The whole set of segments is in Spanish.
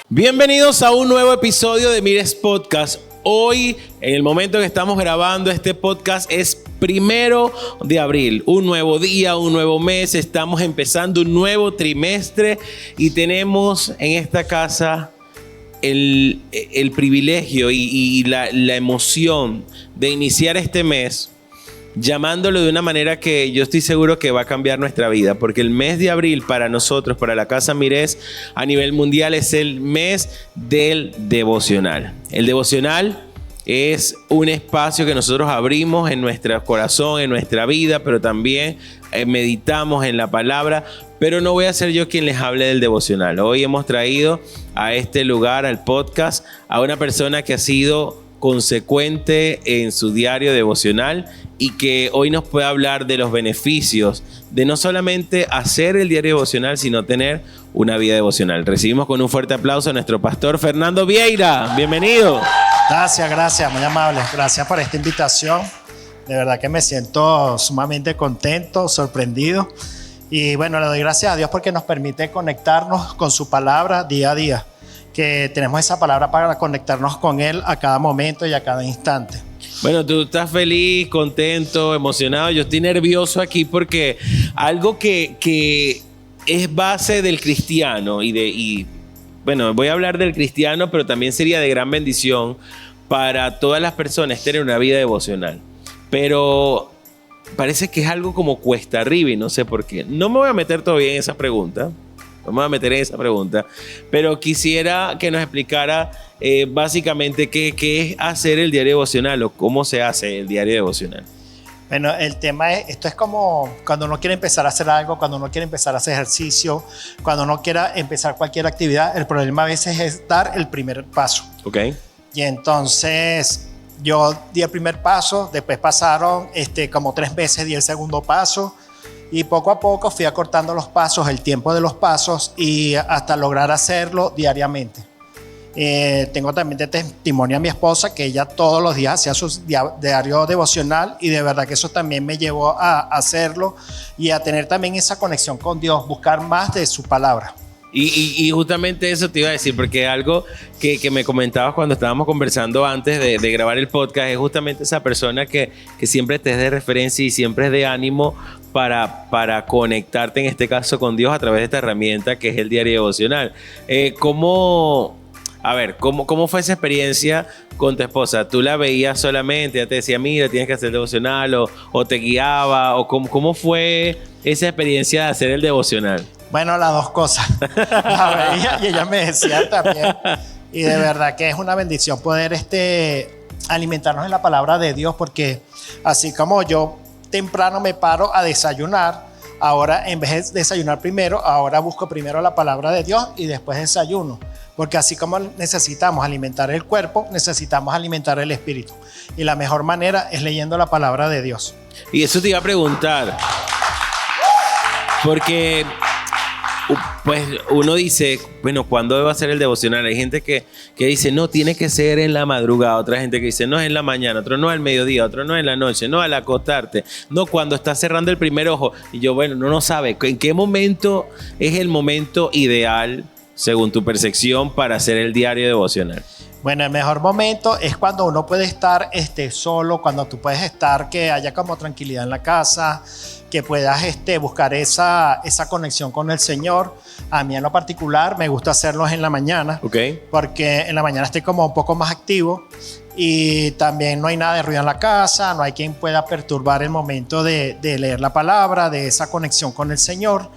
Bienvenidos a un nuevo episodio de Mires Podcast. Hoy, en el momento que estamos grabando este podcast, es 1 de abril. Un nuevo día, un nuevo mes. Estamos empezando un nuevo trimestre y tenemos en esta casa el privilegio y la emoción de iniciar este mes llamándolo de una manera que yo estoy seguro que va a cambiar nuestra vida, porque el mes de abril para nosotros, para la Casa Mires a nivel mundial, es el mes del devocional. El devocional es un espacio que nosotros abrimos en nuestro corazón, en nuestra vida, pero también meditamos en la palabra. Pero no voy a ser yo quien les hable del devocional. Hoy hemos traído a este lugar, al podcast, a una persona que ha sido consecuente en su diario devocional y que hoy nos puede hablar de los beneficios de no solamente hacer el diario devocional, sino tener una vida devocional. Recibimos con un fuerte aplauso a nuestro pastor Fernando Vieira. Bienvenido. Gracias, muy amable. Gracias por esta invitación. De verdad que me siento sumamente contento, sorprendido. Y bueno, le doy gracias a Dios porque nos permite conectarnos con su palabra día a día. Que tenemos esa palabra para conectarnos con Él a cada momento y a cada instante. Bueno, tú estás feliz, contento, emocionado. Yo estoy nervioso aquí porque algo que es base del cristiano bueno, voy a hablar del cristiano, pero también sería de gran bendición para todas las personas tener una vida devocional. Pero parece que es algo como cuesta arriba y no sé por qué. No me voy a meter todavía en esa pregunta. Vamos a meter en esa pregunta, pero quisiera que nos explicara básicamente qué es hacer el diario devocional o cómo se hace el diario devocional. Bueno, el tema es, esto es como cuando uno quiere empezar a hacer algo, cuando uno quiere empezar a hacer ejercicio, cuando uno quiera empezar cualquier actividad, el problema a veces es dar el primer paso. Ok. Y entonces yo di el primer paso, después pasaron como 3 veces di el segundo paso. Y poco a poco fui acortando los pasos, el tiempo de los pasos y hasta lograr hacerlo diariamente. Tengo también de testimonio a mi esposa que ella todos los días hacía su diario devocional y de verdad que eso también me llevó a hacerlo y a tener también esa conexión con Dios, buscar más de su palabra. Y justamente eso te iba a decir, porque algo que me comentabas cuando estábamos conversando antes de grabar el podcast es justamente esa persona que siempre te es de referencia y siempre es de ánimo para conectarte en este caso con Dios a través de esta herramienta que es el diario devocional. ¿Cómo fue esa experiencia con tu esposa? ¿Tú la veías solamente, ella te decía, mira, tienes que hacer el devocional o te guiaba? ¿O cómo fue esa experiencia de hacer el devocional? Bueno, las dos cosas. La veía y ella me decía también. Y de verdad que es una bendición poder alimentarnos en la palabra de Dios, porque así como yo temprano me paro a desayunar, ahora en vez de desayunar primero, ahora busco primero la palabra de Dios y después desayuno. Porque así como necesitamos alimentar el cuerpo, necesitamos alimentar el espíritu. Y la mejor manera es leyendo la palabra de Dios. Y eso te iba a preguntar. Porque pues uno dice, bueno, ¿cuándo debo hacer el devocional? Hay gente que dice, no, tiene que ser en la madrugada. Otra gente que dice, no, es en la mañana. Otro no, al mediodía. Otro no, en la noche. No, al acostarte. No, cuando estás cerrando el primer ojo. Y yo, bueno, no sabe en qué momento es el momento ideal, según tu percepción, para hacer el diario devocional. Bueno, el mejor momento es cuando uno puede estar solo, cuando tú puedes estar, que haya como tranquilidad en la casa, que puedas buscar esa conexión con el Señor. A mí en lo particular me gusta hacerlos en la mañana, porque en la mañana estoy como un poco más activo y también no hay nada de ruido en la casa, no hay quien pueda perturbar el momento de leer la palabra, de esa conexión con el Señor.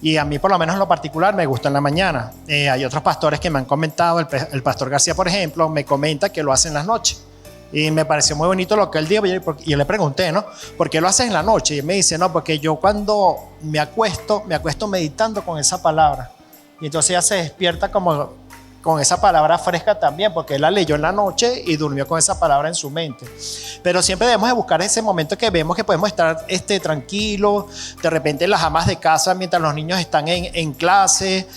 Y a mí, por lo menos en lo particular, me gusta en la mañana. Hay otros pastores que me han comentado, el pastor García, por ejemplo, me comenta que lo hace en las noches. Y me pareció muy bonito lo que él dijo. Y yo le pregunté, ¿no? ¿Por qué lo haces en la noche? Y él me dice, no, porque yo cuando me acuesto meditando con esa palabra. Y entonces ella se despierta como con esa palabra fresca también, porque él la leyó en la noche y durmió con esa palabra en su mente. Pero siempre debemos de buscar ese momento que vemos que podemos estar tranquilos, de repente en las amas de casa mientras los niños están en clase,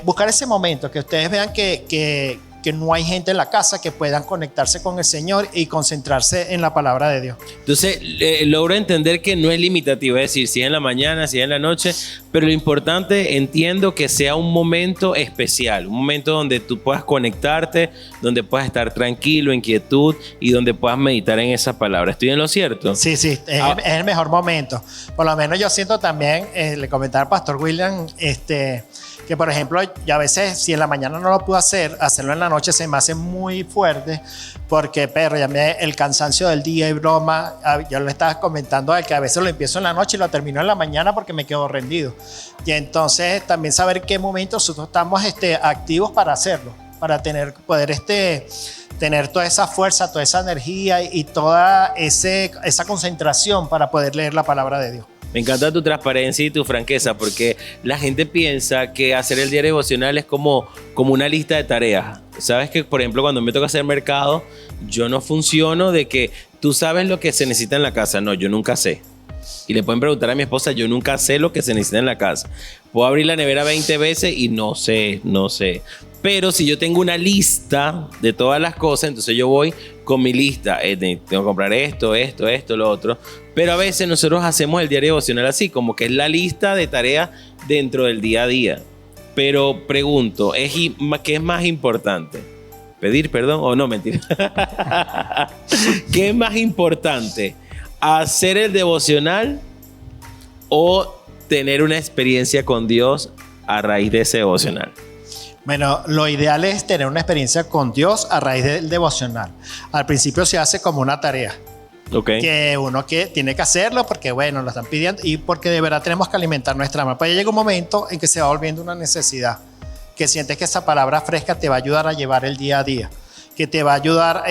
buscar ese momento que ustedes vean que que no hay gente en la casa, que puedan conectarse con el Señor y concentrarse en la palabra de Dios. Entonces, logro entender que no es limitativo, es decir, si es en la mañana, si es en la noche, pero lo importante, entiendo que sea un momento especial, un momento donde tú puedas conectarte, donde puedas estar tranquilo, en quietud y donde puedas meditar en esa palabra. ¿Estoy en lo cierto? Sí, es el mejor momento. Por lo menos yo siento también, le comentaba al pastor William, que por ejemplo, yo a veces, si en la mañana no lo puedo hacerlo en la noche se me hace muy fuerte, porque ya el cansancio del día y broma, yo le estaba comentando a él que a veces lo empiezo en la noche y lo termino en la mañana porque me quedo rendido. Y entonces también saber qué momentos nosotros estamos activos para hacerlo, para poder tener toda esa fuerza, toda esa energía y toda esa concentración para poder leer la palabra de Dios. Me encanta tu transparencia y tu franqueza, porque la gente piensa que hacer el diario devocional es como una lista de tareas. Sabes que, por ejemplo, cuando me toca hacer mercado, yo no funciono de que tú sabes lo que se necesita en la casa. No, yo nunca sé. Y le pueden preguntar a mi esposa, yo nunca sé lo que se necesita en la casa. Puedo abrir la nevera 20 veces y no sé. Pero si yo tengo una lista de todas las cosas, entonces yo voy con mi lista. Tengo que comprar esto, lo otro. Pero a veces nosotros hacemos el diario devocional así, como que es la lista de tareas dentro del día a día. Pero pregunto, ¿qué es más importante? ¿Pedir perdón o no? Mentira. ¿Qué es más importante? ¿Hacer el devocional o tener una experiencia con Dios a raíz de ese devocional? Bueno, lo ideal es tener una experiencia con Dios a raíz del devocional. Al principio se hace como una tarea. Okay. Que uno que tiene que hacerlo porque, bueno, lo están pidiendo y porque de verdad tenemos que alimentar nuestra alma. Pues llega un momento en que se va volviendo una necesidad, que sientes que esa palabra fresca te va a ayudar a llevar el día a día, que te va a ayudar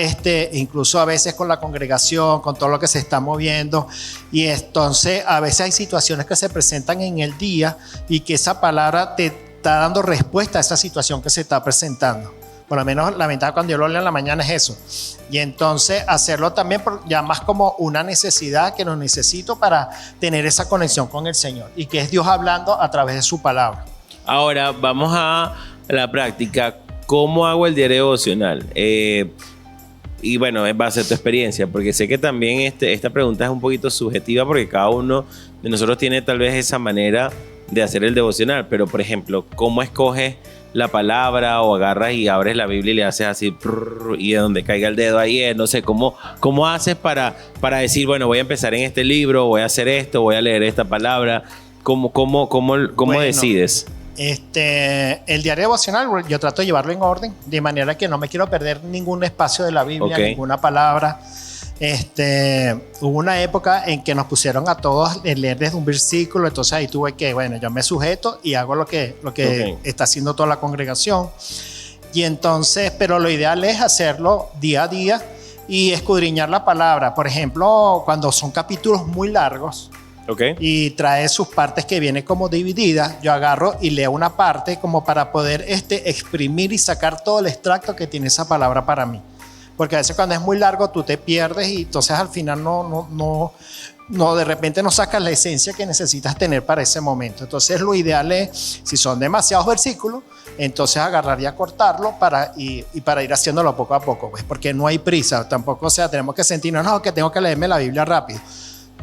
incluso a veces con la congregación, con todo lo que se está moviendo. Y entonces a veces hay situaciones que se presentan en el día y que esa palabra te está dando respuesta a esa situación que se está presentando. Por lo menos la ventaja cuando yo lo leo en la mañana es eso. Y entonces hacerlo también ya más como una necesidad que lo necesito para tener esa conexión con el Señor y que es Dios hablando a través de su palabra. Ahora vamos a la práctica. ¿Cómo hago el diario devocional? Y bueno, en base a tu experiencia, porque sé que también esta pregunta es un poquito subjetiva porque cada uno de nosotros tiene tal vez esa manera de hacer el devocional. Pero por ejemplo, ¿cómo escoges la palabra o agarras y abres la Biblia y le haces así y de donde caiga el dedo ahí no sé, ¿cómo haces para decir, bueno, voy a empezar en este libro, voy a hacer esto, voy a leer esta palabra? ¿Cómo bueno, decides? El diario devocional yo trato de llevarlo en orden, de manera que no me quiero perder ningún espacio de la Biblia, okay, ninguna palabra. Hubo una época en que nos pusieron a todos a leer desde un versículo, entonces ahí tuve que, bueno, yo me sujeto y hago lo que okay, está haciendo toda la congregación. Y entonces, pero lo ideal es hacerlo día a día y escudriñar la palabra. Por ejemplo, cuando son capítulos muy largos, okay, y trae sus partes que vienen como divididas, yo agarro y leo una parte como para poder exprimir y sacar todo el extracto que tiene esa palabra para mí. Porque a veces cuando es muy largo tú te pierdes y entonces al final no de repente no sacas la esencia que necesitas tener para ese momento. Entonces lo ideal es, si son demasiados versículos, entonces agarrar y acortarlo para ir haciéndolo poco a poco, pues, porque no hay prisa tampoco, o sea, tenemos que sentirnos, no, que tengo que leerme la Biblia rápido.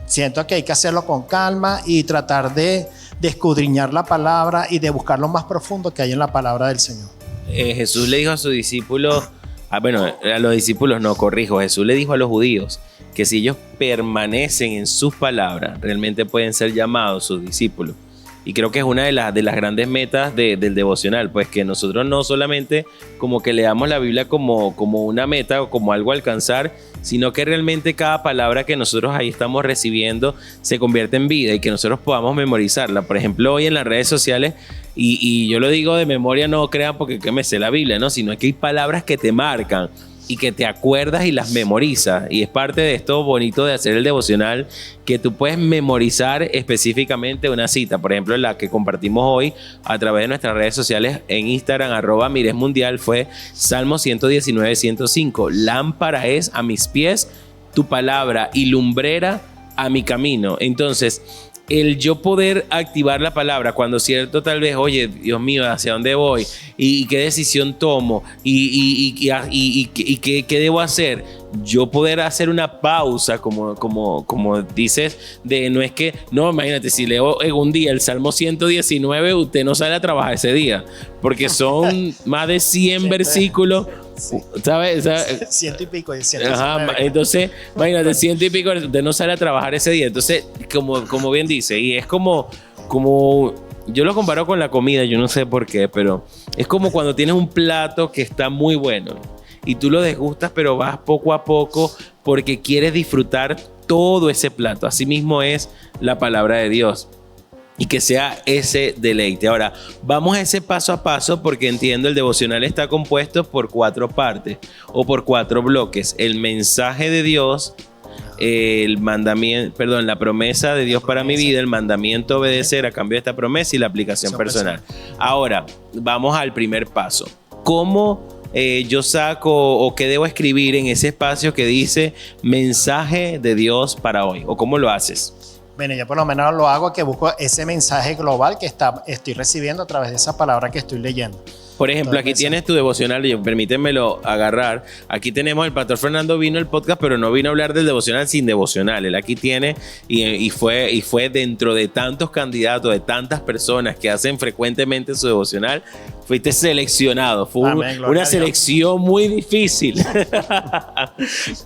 Siento que hay que hacerlo con calma y tratar de escudriñar la palabra y de buscar lo más profundo que hay en la palabra del Señor. Jesús le dijo a sus discípulos, a los discípulos no, corrijo, Jesús le dijo a los judíos que si ellos permanecen en sus palabras, realmente pueden ser llamados sus discípulos. Y creo que es una de las grandes metas del devocional, pues que nosotros no solamente como que leamos la Biblia como una meta o como algo a alcanzar, sino que realmente cada palabra que nosotros ahí estamos recibiendo se convierte en vida y que nosotros podamos memorizarla. Por ejemplo, hoy en las redes sociales, y yo lo digo de memoria, no crean porque que me sé la Biblia, ¿no? Sino que hay palabras que te marcan y que te acuerdas y las memorizas, y es parte de esto bonito de hacer el devocional, que tú puedes memorizar específicamente una cita. Por ejemplo, la que compartimos hoy a través de nuestras redes sociales en Instagram, @miresmundial, fue Salmo 119, 105. Lámpara es a mis pies tu palabra y lumbrera a mi camino. Entonces, el yo poder activar la palabra cuando cierto tal vez, oye, Dios mío, ¿hacia dónde voy? ¿Y qué decisión tomo? ¿Y qué debo hacer? Yo poder hacer una pausa, como dices, de no es que, no, imagínate, si leo en un día el Salmo 119, usted no sale a trabajar ese día, porque son más de 100 versículos. Sí. ¿Sabes? Ciento y pico. Ajá, entonces, imagínate, 100 y pico, usted no sale a trabajar ese día. Entonces, como bien dice, y es como yo lo comparo con la comida, yo no sé por qué, pero es como cuando tienes un plato que está muy bueno y tú lo degustas, pero vas poco a poco porque quieres disfrutar todo ese plato. Así mismo es la palabra de Dios. Y que sea ese deleite. Ahora, vamos a ese paso a paso porque entiendo el devocional está compuesto por 4 partes o por 4 bloques. El mensaje de Dios, la promesa de Dios para mi vida, el mandamiento obedecer a cambio de esta promesa y la aplicación personal. Ahora, vamos al primer paso. ¿Cómo yo saco o qué debo escribir en ese espacio que dice mensaje de Dios para hoy? ¿O cómo lo haces? Bueno, yo por lo menos lo hago que busco ese mensaje global que estoy recibiendo a través de esa palabra que estoy leyendo. Por ejemplo, aquí tienes tu devocional, y permítemelo agarrar. Aquí tenemos, el pastor Fernando vino al podcast, pero no vino a hablar del devocional sin devocional. Él aquí tiene, y fue dentro de tantos candidatos, de tantas personas que hacen frecuentemente su devocional, fuiste seleccionado. Fue una selección muy difícil.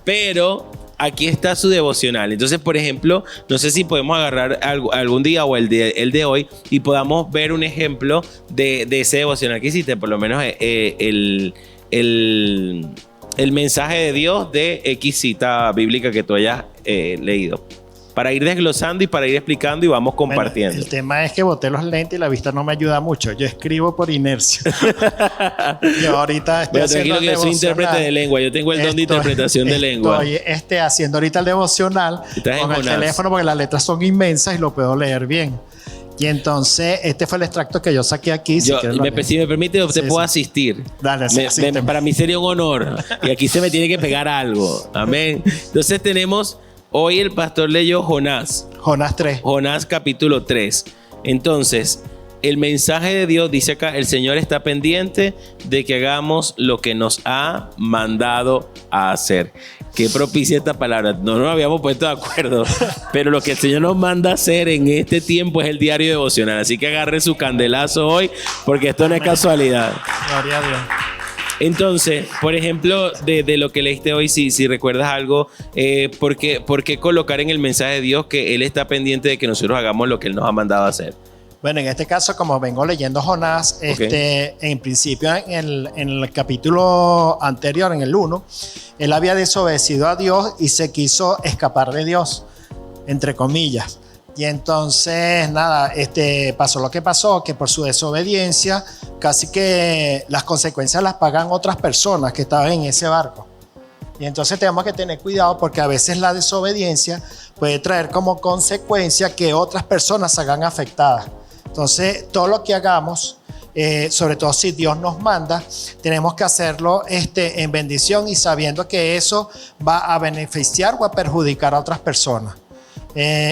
Pero aquí está su devocional. Entonces, por ejemplo, no sé si podemos agarrar algún día o el de hoy y podamos ver un ejemplo de ese devocional que hiciste, por lo menos el mensaje de Dios de X cita bíblica que tú hayas leído. Para ir desglosando y para ir explicando y vamos compartiendo. Bueno, el tema es que boté los lentes y la vista no me ayuda mucho. Yo escribo por inercia. Yo ahorita estoy haciendo el devocional. Yo soy intérprete de lengua. Yo tengo el don de interpretación de lengua. Estoy haciendo ahorita el devocional con el teléfono porque las letras son inmensas y lo puedo leer bien. Y entonces, este fue el extracto que yo saqué aquí. Si me permite, te puedo asistir. Dale, para mí sería un honor. Y aquí se me tiene que pegar algo. Amén. Entonces tenemos... Hoy el pastor leyó Jonás 3. Jonás capítulo 3. Entonces, el mensaje de Dios dice acá, el Señor está pendiente de que hagamos lo que nos ha mandado a hacer. Qué propicia esta palabra. No nos habíamos puesto de acuerdo, pero lo que el Señor nos manda a hacer en este tiempo es el diario devocional. Así que agarre su candelazo hoy, porque esto no es casualidad. Gloria a Dios. Entonces, por ejemplo, de lo que leíste hoy, si recuerdas algo, ¿por qué colocar en el mensaje de Dios que Él está pendiente de que nosotros hagamos lo que Él nos ha mandado a hacer? Bueno, en este caso, como vengo leyendo Jonás, en principio, en el capítulo anterior, en el 1, él había desobedecido a Dios y se quiso escapar de Dios, entre comillas. Y entonces, nada, pasó lo que pasó, que por su desobediencia, casi que las consecuencias las pagan otras personas que estaban en ese barco. Y entonces tenemos que tener cuidado porque a veces la desobediencia puede traer como consecuencia que otras personas se hagan afectadas. Entonces, todo lo que hagamos, sobre todo si Dios nos manda, tenemos que hacerlo en bendición y sabiendo que eso va a beneficiar o a perjudicar a otras personas.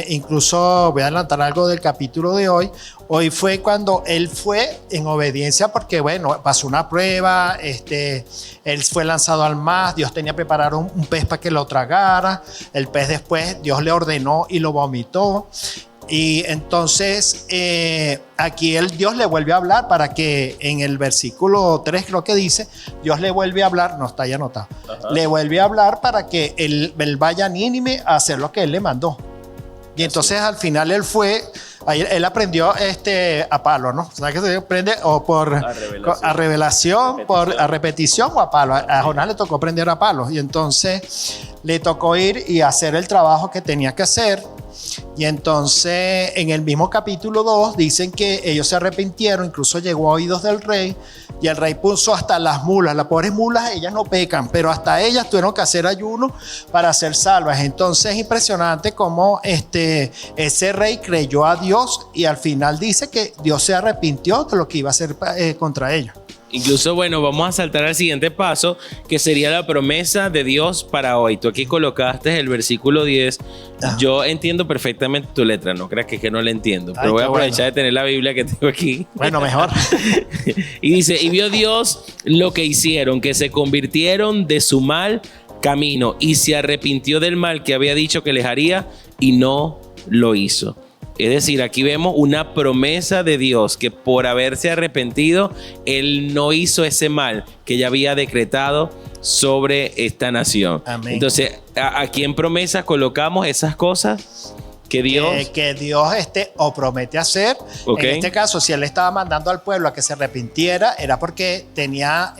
Incluso voy a adelantar algo del capítulo de hoy. Hoy fue cuando él fue en obediencia porque, bueno, pasó una prueba, él fue lanzado al mar, Dios tenía preparado un pez para que lo tragara, el pez después Dios le ordenó y lo vomitó. Y entonces aquí Dios le vuelve a hablar para que en el versículo 3 creo que dice, Dios le vuelve a hablar, no está ya anotado, le vuelve a hablar para que él vaya a Nínive a hacer lo que él le mandó. Y entonces al final él aprendió a palo, ¿no? ¿Sabes que se aprende? O por a revelación, a repetición o a palo. A Jonás le tocó aprender a palo. Y entonces le tocó ir y hacer el trabajo que tenía que hacer. Y entonces en el mismo capítulo 2 dicen que ellos se arrepintieron, incluso llegó a oídos del rey. Y el rey puso hasta las mulas, las pobres mulas, ellas no pecan, pero hasta ellas tuvieron que hacer ayuno para ser salvas. Entonces es impresionante cómo ese rey creyó a Dios y al final dice que Dios se arrepintió de lo que iba a hacer contra ellos. Incluso, bueno, vamos a saltar al siguiente paso, que sería la promesa de Dios para hoy. Tú aquí colocaste el versículo 10. Yo entiendo perfectamente tu letra, no creas que no la entiendo, pero voy a aprovechar de tener la Biblia que tengo aquí. Bueno, mejor. Y dice, y vio Dios lo que hicieron, que se convirtieron de su mal camino y se arrepintió del mal que había dicho que les haría y no lo hizo. Es decir, aquí vemos una promesa de Dios que por haberse arrepentido, Él no hizo ese mal que ya había decretado sobre esta nación. Amén. Entonces, aquí en promesa colocamos esas cosas que Dios... que Dios o promete hacer. Okay. En este caso, si Él estaba mandando al pueblo a que se arrepintiera, era porque tenía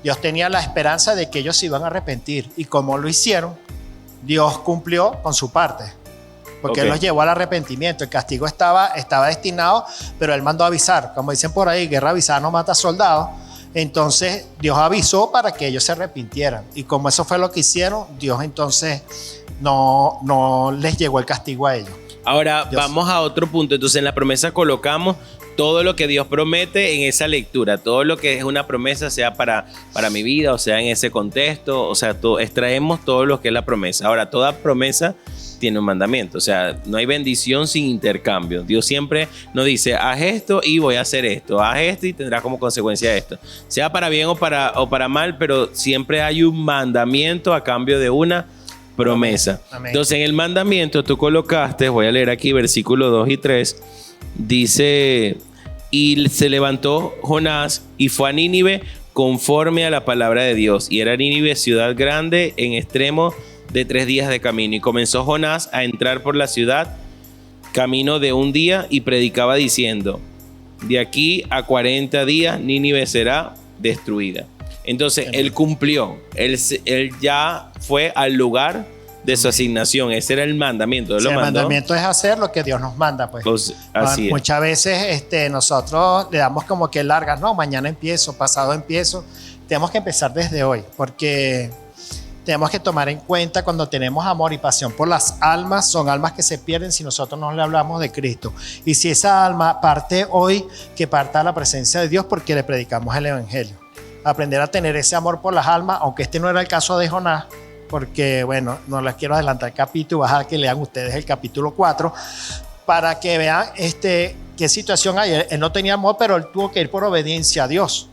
Dios tenía la esperanza de que ellos se iban a arrepentir. Y como lo hicieron, Dios cumplió con su parte. Porque Él los llevó al arrepentimiento. El castigo estaba destinado, pero Él mandó a avisar. Como dicen por ahí, guerra avisada no mata soldados. Entonces Dios avisó para que ellos se arrepintieran. Y como eso fue lo que hicieron, Dios entonces no les llegó el castigo a ellos. Ahora vamos a otro punto. Entonces en la promesa colocamos todo lo que Dios promete en esa lectura, todo lo que es una promesa, sea para mi vida, o sea en ese contexto, o sea, extraemos todo lo que es la promesa. Ahora, toda promesa tiene un mandamiento, o sea, no hay bendición sin intercambio. Dios siempre nos dice, haz esto y voy a hacer esto, haz esto y tendrás como consecuencia esto, sea para bien o para mal, pero siempre hay un mandamiento a cambio de una promesa. Amén. Entonces en el mandamiento tú colocaste, voy a leer aquí versículos 2 y 3, dice, y se levantó Jonás y fue a Nínive conforme a la palabra de Dios, y era Nínive ciudad grande en extremo de 3 días de camino, y comenzó Jonás a entrar por la ciudad camino de un día y predicaba diciendo, de aquí a 40 días Nínive será destruida. Entonces él cumplió, él ya fue al lugar de su asignación. Ese era el mandamiento. Sí, el mandamiento es hacer lo que Dios nos manda, pues así muchas veces nosotros le damos como que largas, no, mañana empiezo, pasado empiezo. Tenemos que empezar desde hoy, porque tenemos que tomar en cuenta cuando tenemos amor y pasión por las almas, son almas que se pierden si nosotros no le hablamos de Cristo. Y si esa alma parte hoy, que parta a la presencia de Dios porque le predicamos el evangelio. Aprender a tener ese amor por las almas, aunque este no era el caso de Jonás, porque bueno, no les quiero adelantar el capítulo, bajar que lean ustedes el capítulo 4, para que vean qué situación hay. Él no tenía amor, pero él tuvo que ir por obediencia a Dios.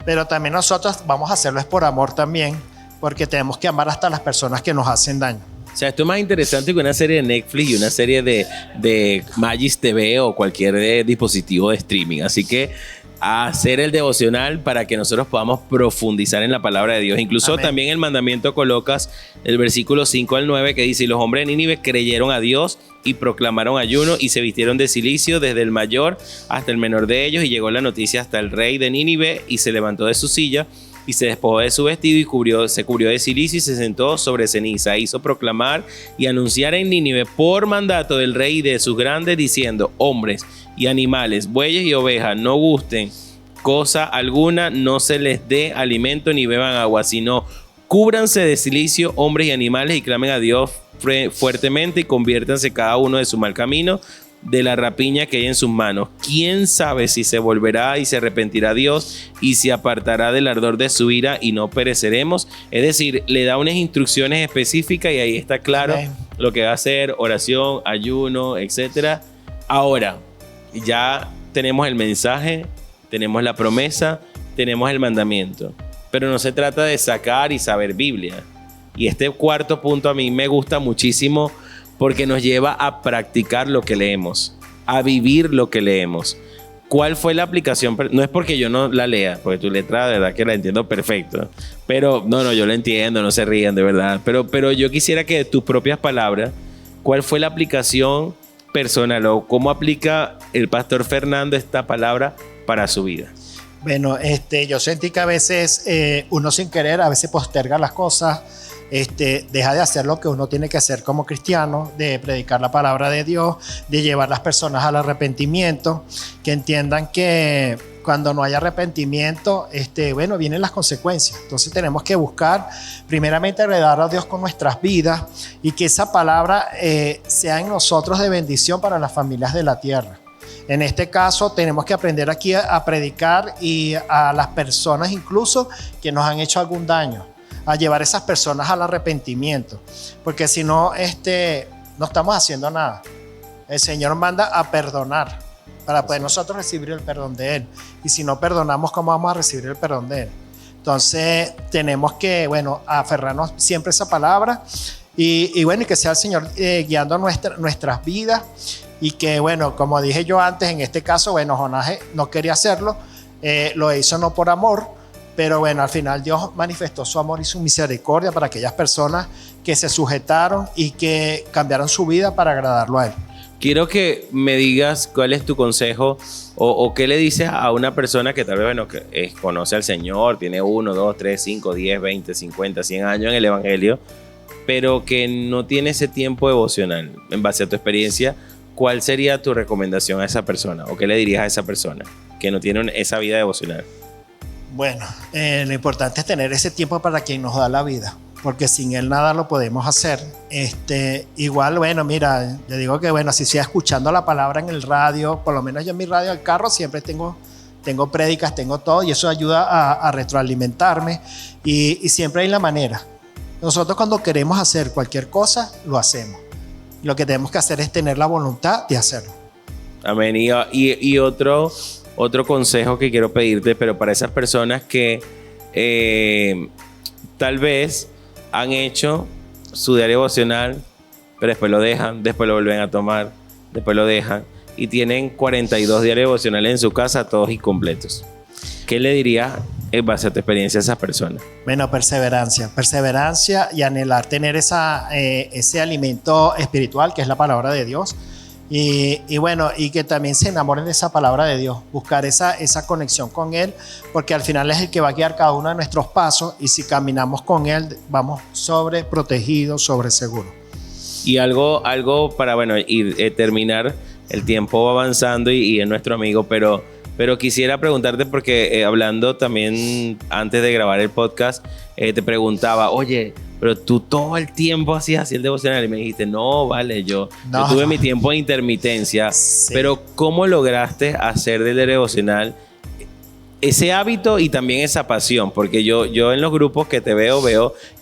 Pero también nosotros vamos a hacerlo es por amor también, porque tenemos que amar hasta las personas que nos hacen daño. O sea, esto es más interesante que una serie de Netflix y una serie de Magis TV o cualquier dispositivo de streaming. Así que a hacer el devocional para que nosotros podamos profundizar en la palabra de Dios. Incluso Amén. También el mandamiento colocas el versículo 5 al 9 que dice, y los hombres de Nínive creyeron a Dios y proclamaron ayuno y se vistieron de cilicio desde el mayor hasta el menor de ellos, y llegó la noticia hasta el rey de Nínive y se levantó de su silla y se despojó de su vestido y se cubrió de cilicio y se sentó sobre ceniza. Hizo proclamar y anunciar en Nínive por mandato del rey y de sus grandes, diciendo, hombres y animales, bueyes y ovejas, no gusten cosa alguna, no se les dé alimento ni beban agua, sino cúbranse de cilicio hombres y animales y clamen a Dios fuertemente y conviértanse cada uno de su mal camino, de la rapiña que hay en sus manos. ¿Quién sabe si se volverá y se arrepentirá Dios y se apartará del ardor de su ira y no pereceremos? Es decir, le da unas instrucciones específicas y ahí está claro lo que va a hacer, oración, ayuno, etc. Ahora, ya tenemos el mensaje, tenemos la promesa, tenemos el mandamiento, pero no se trata de sacar y saber Biblia. Y este cuarto punto a mí me gusta muchísimo porque nos lleva a practicar lo que leemos, a vivir lo que leemos. ¿Cuál fue la aplicación? No es porque yo no la lea, porque tu letra de verdad que la entiendo perfecto, pero no, yo la entiendo, no se rían de verdad, pero yo quisiera que de tus propias palabras, ¿cuál fue la aplicación personal o cómo aplica el pastor Fernando esta palabra para su vida? Bueno, yo sentí que a veces uno sin querer a veces posterga las cosas, deja de hacer lo que uno tiene que hacer como cristiano, de predicar la palabra de Dios, de llevar a las personas al arrepentimiento, que entiendan que cuando no hay arrepentimiento, vienen las consecuencias. Entonces tenemos que buscar primeramente agradar a Dios con nuestras vidas y que esa palabra sea en nosotros de bendición para las familias de la tierra. En este caso tenemos que aprender aquí a predicar y a las personas incluso que nos han hecho algún daño, a llevar a esas personas al arrepentimiento, porque si no, no estamos haciendo nada. El Señor manda a perdonar para poder nosotros recibir el perdón de Él. Y si no perdonamos, ¿cómo vamos a recibir el perdón de Él? Entonces tenemos que, aferrarnos siempre a esa palabra y que sea el Señor guiando nuestras vidas. Y que, como dije yo antes, en este caso, Jonás no quería hacerlo, lo hizo no por amor, pero al final Dios manifestó su amor y su misericordia para aquellas personas que se sujetaron y que cambiaron su vida para agradarlo a Él. Quiero que me digas cuál es tu consejo o qué le dices a una persona que tal vez conoce al Señor, tiene 1, 2, 3, 5, 10, 20, 50, 100 años en el Evangelio, pero que no tiene ese tiempo devocional. En base a tu experiencia, ¿cuál sería tu recomendación a esa persona? ¿O qué le dirías a esa persona que no tiene esa vida devocional? Lo importante es tener ese tiempo para quien nos da la vida, porque sin Él nada lo podemos hacer. Igual, mira, yo digo que, si estoy escuchando la palabra en el radio, por lo menos yo en mi radio del carro siempre tengo prédicas, tengo todo, y eso ayuda a retroalimentarme, y siempre hay la manera. Nosotros cuando queremos hacer cualquier cosa, lo hacemos. Lo que tenemos que hacer es tener la voluntad de hacerlo. Amén. Y otro consejo que quiero pedirte, pero para esas personas que tal vez han hecho su diario devocional, pero después lo dejan, después lo vuelven a tomar, después lo dejan y tienen 42 diarios devocionales en su casa, todos incompletos. ¿Qué le dirías en base a tu experiencia a esas personas? Perseverancia y anhelar tener ese alimento espiritual que es la palabra de Dios. Y que también se enamoren de esa palabra de Dios, buscar esa conexión con Él, porque al final es el que va a guiar cada uno de nuestros pasos, y si caminamos con Él vamos protegidos, seguros. Y algo para terminar, el tiempo va avanzando y es nuestro amigo, pero quisiera preguntarte porque hablando también antes de grabar el podcast, te preguntaba, oye, pero tú todo el tiempo hacías así el devocional, y me dijiste, no, vale, yo tuve mi tiempo de intermitencia, sí. Pero ¿cómo lograste hacer del devocional ese hábito y también esa pasión? Porque yo en los grupos que te veo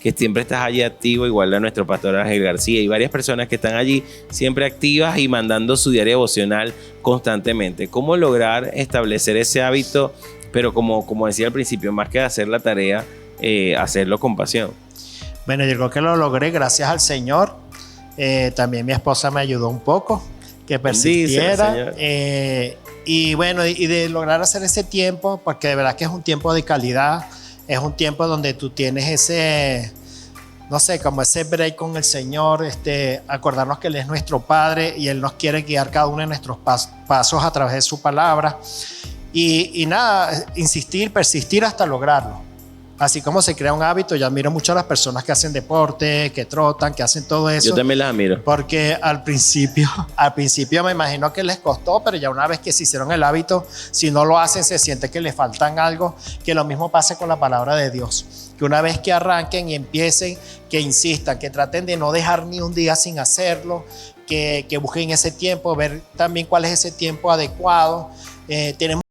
que siempre estás allí activo, igual a nuestro pastor Ángel García y varias personas que están allí siempre activas y mandando su diario devocional constantemente. ¿Cómo lograr establecer ese hábito? Pero como decía al principio, más que hacer la tarea, hacerlo con pasión. Yo creo que lo logré gracias al Señor. También mi esposa me ayudó un poco, que persistiera. Y de lograr hacer ese tiempo, porque de verdad que es un tiempo de calidad, es un tiempo donde tú tienes ese break con el Señor, acordarnos que Él es nuestro Padre y Él nos quiere guiar cada uno de nuestros pasos a través de su palabra. Y insistir, persistir hasta lograrlo. Así como se crea un hábito, yo admiro mucho a las personas que hacen deporte, que trotan, que hacen todo eso. Yo también las admiro. Porque al principio me imagino que les costó, pero ya una vez que se hicieron el hábito, si no lo hacen, se siente que les faltan algo. Que lo mismo pase con la palabra de Dios. Que una vez que arranquen y empiecen, que insistan, que traten de no dejar ni un día sin hacerlo, que busquen ese tiempo, ver también cuál es ese tiempo adecuado. Tenemos